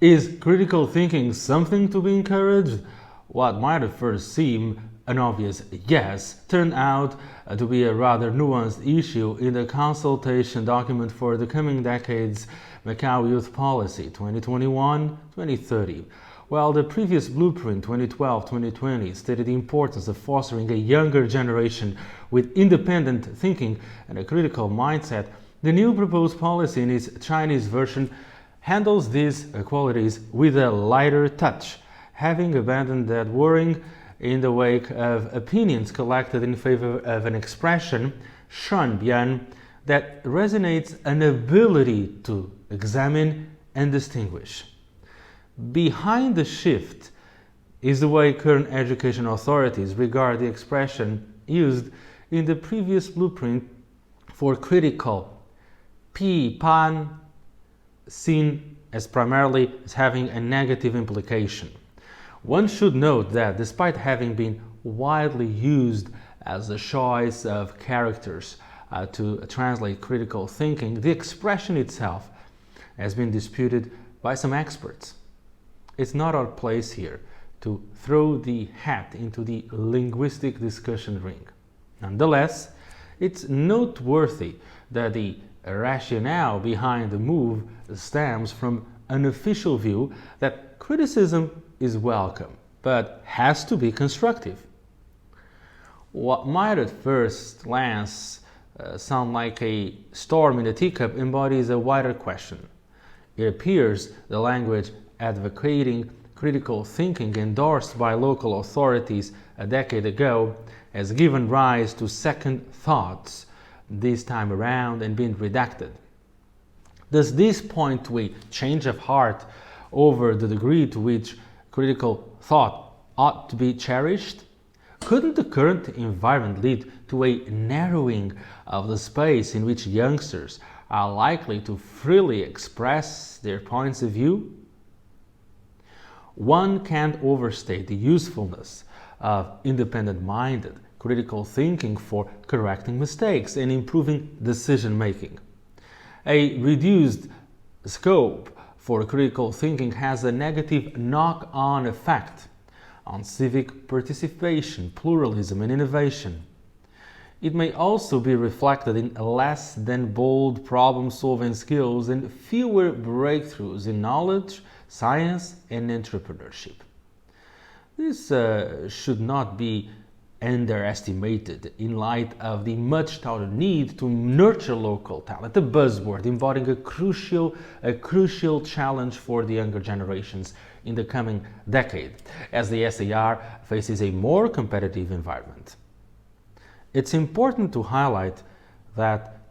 Is critical thinking something to be encouraged? What might at first seem an obvious yes turned out to be a rather nuanced issue in the consultation document for the coming decades Macau Youth Policy 2021-2030. While the previous blueprint 2012-2020 stated the importance of fostering a younger generation with independent thinking and a critical mindset, the new proposed policy in its Chinese version handles these qualities with a lighter touch, having abandoned that wording in the wake of opinions collected in favor of an expression, shanbian, that resonates an ability to examine and distinguish. Behind the shift is the way current education authorities regard the expression used in the previous blueprint for critical, pan, seen as primarily as having a negative implication. One should note that despite having been widely used as a choice of characters to translate critical thinking, the expression itself has been disputed by some experts. It's not our place here to throw the hat into the linguistic discussion ring. Nonetheless, it's noteworthy that the rationale behind the move stems from an official view that criticism is welcome, but has to be constructive. What might at first glance sound like a storm in a teacup embodies a wider question. It appears the language advocating critical thinking endorsed by local authorities a decade ago has given rise to second thoughts this time around and been redacted. Does this point to a change of heart over the degree to which critical thought ought to be cherished? Couldn't the current environment lead to a narrowing of the space in which youngsters are likely to freely express their points of view? One can't overstate the usefulness of independent-minded critical thinking for correcting mistakes and improving decision-making. A reduced scope for critical thinking has a negative knock-on effect on civic participation, pluralism, and innovation. It may also be reflected in less than bold problem-solving skills and fewer breakthroughs in knowledge, science, and entrepreneurship. This should not be underestimated in light of the much-touted need to nurture local talent, a buzzword embodying a crucial challenge for the younger generations in the coming decade, as the SAR faces a more competitive environment. It's important to highlight that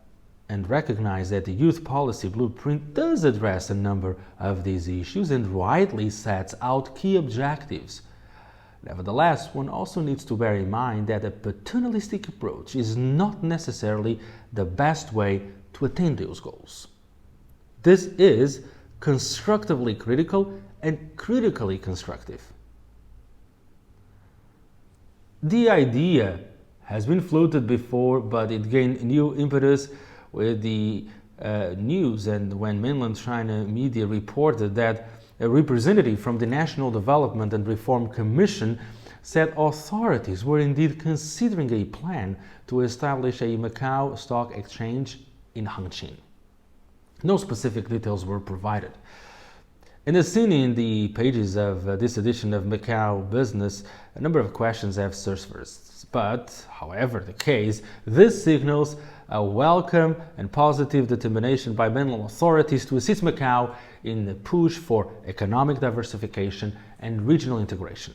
and recognize that the Youth Policy Blueprint does address a number of these issues and rightly sets out key objectives. Nevertheless, one also needs to bear in mind that a paternalistic approach is not necessarily the best way to attain those goals. This is constructively critical and critically constructive. The idea has been floated before, but it gained new impetus with the news and when mainland China media reported that a representative from the National Development and Reform Commission said authorities were indeed considering a plan to establish a Macau stock exchange in Hangqin. No specific details were provided. And as seen in the pages of this edition of Macau Business, a number of questions have surfaced. But, however the case, this signals a welcome and positive determination by mainland authorities to assist Macau in the push for economic diversification and regional integration.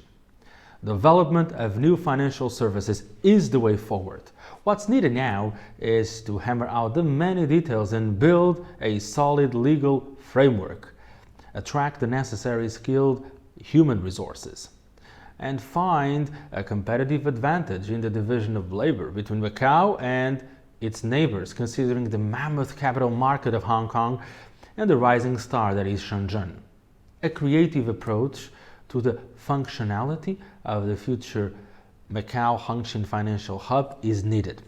Development of new financial services is the way forward. What's needed now is to hammer out the many details and build a solid legal framework, attract the necessary skilled human resources, and find a competitive advantage in the division of labor between Macau and its neighbors, considering the mammoth capital market of Hong Kong and the rising star that is Shenzhen. A creative approach to the functionality of the future Macau Hangqin financial hub is needed,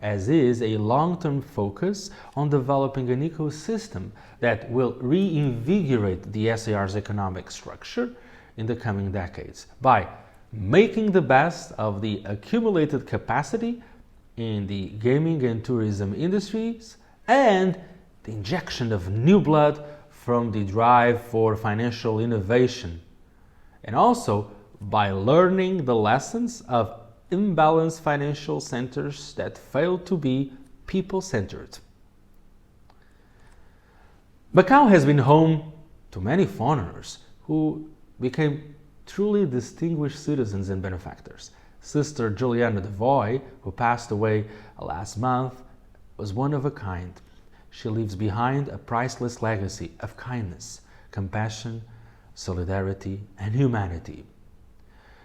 as is a long-term focus on developing an ecosystem that will reinvigorate the SAR's economic structure in the coming decades by making the best of the accumulated capacity in the gaming and tourism industries and the injection of new blood from the drive for financial innovation, and also by learning the lessons of imbalanced financial centers that fail to be people-centered. Macau has been home to many foreigners who became truly distinguished citizens and benefactors. Sister Juliana Devoy, who passed away last month, was one of a kind. She leaves behind a priceless legacy of kindness, compassion, solidarity, and humanity.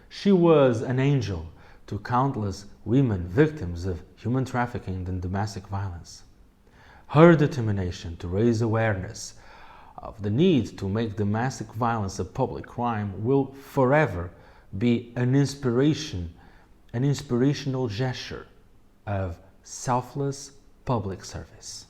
She was an angel to countless women victims of human trafficking and domestic violence. Her determination to raise awareness of the need to make domestic violence a public crime will forever be an inspirational gesture of selfless public service.